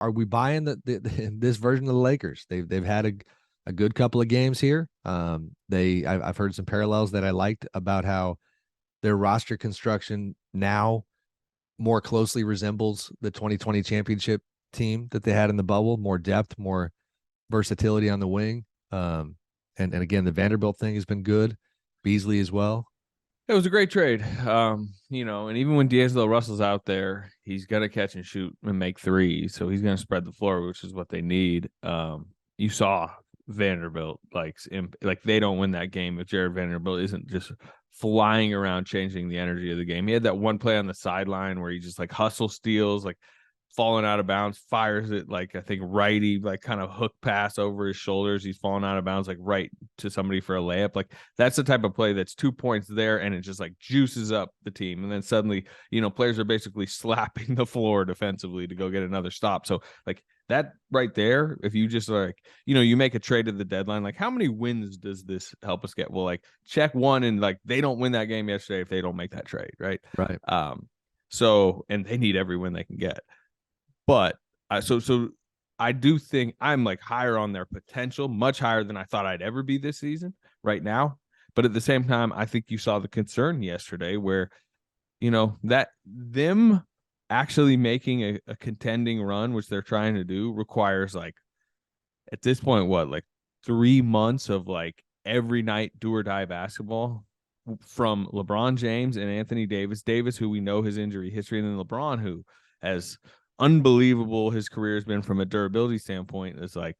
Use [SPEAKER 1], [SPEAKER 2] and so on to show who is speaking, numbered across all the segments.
[SPEAKER 1] are we buying this version of the Lakers? They've had a good couple of games here. I've heard some parallels that I liked about how their roster construction now more closely resembles the 2020 championship team that they had in the bubble. More depth, more versatility on the wing. And again, the Vanderbilt thing has been good. Beasley as well.
[SPEAKER 2] It was a great trade. And even when D'Angelo Russell's out there, he's gonna catch and shoot and make threes. So he's gonna spread the floor, which is what they need. You saw Vanderbilt like they don't win that game if Jared Vanderbilt isn't just flying around changing the energy of the game. He had that one play on the sideline where he just like hustle steals, like falling out of bounds, fires it like I think righty, like kind of hook pass over his shoulders. He's falling out of bounds, like right to somebody for a layup. Like that's the type of play that's 2 points there, and it just like juices up the team. And then suddenly, players are basically slapping the floor defensively to go get another stop. So like that right there, if you just you make a trade at the deadline, like how many wins does this help us get? Well, like check one, and like they don't win that game yesterday if they don't make that trade, right?
[SPEAKER 1] Right.
[SPEAKER 2] So and they need every win they can get. But so I do think I'm like higher on their potential, much higher than I thought I'd ever be this season right now. But at the same time, I think you saw the concern yesterday where, that them actually making a contending run, which they're trying to do, requires like at this point, like 3 months of like every night do or die basketball from LeBron James and Anthony Davis, who we know his injury history, and then LeBron, who has unbelievable his career has been from a durability standpoint. It's like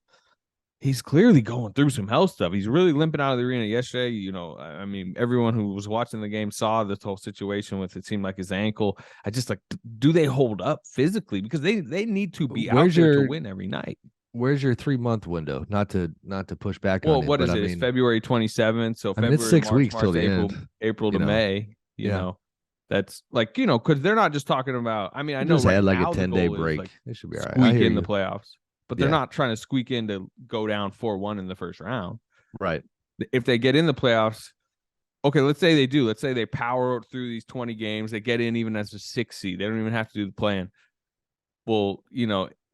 [SPEAKER 2] he's clearly going through some health stuff. He's really limping out of the arena yesterday. I mean, everyone who was watching the game saw this whole situation with it seemed like his ankle. I just like, do they hold up physically? Because they need to be out there to win every night.
[SPEAKER 1] Where's your 3-month window? Not to push back
[SPEAKER 2] on
[SPEAKER 1] you.
[SPEAKER 2] What is it? It's February 27th. So February,
[SPEAKER 1] it's 6
[SPEAKER 2] March,
[SPEAKER 1] weeks till the end.
[SPEAKER 2] April to May, That's like, because they're not just talking about, I mean, I know
[SPEAKER 1] just had like
[SPEAKER 2] now
[SPEAKER 1] a 10-day break.
[SPEAKER 2] Like
[SPEAKER 1] they should be all right.
[SPEAKER 2] Squeak in the playoffs, but they're not trying to squeak in to go down 4-1 in the first round.
[SPEAKER 1] Right.
[SPEAKER 2] If they get in the playoffs, okay, let's say they do. Let's say they power through these 20 games. They get in even as a 6 seed. They don't even have to do the plan. Well,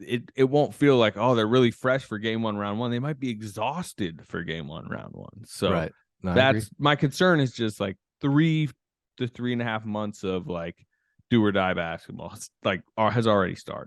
[SPEAKER 2] it won't feel like, oh, they're really fresh for game 1, round 1. They might be exhausted for game 1, round 1. So
[SPEAKER 1] right. No,
[SPEAKER 2] that's my concern is just like 3 to 3.5 months of like do or die basketball. It's like has already started.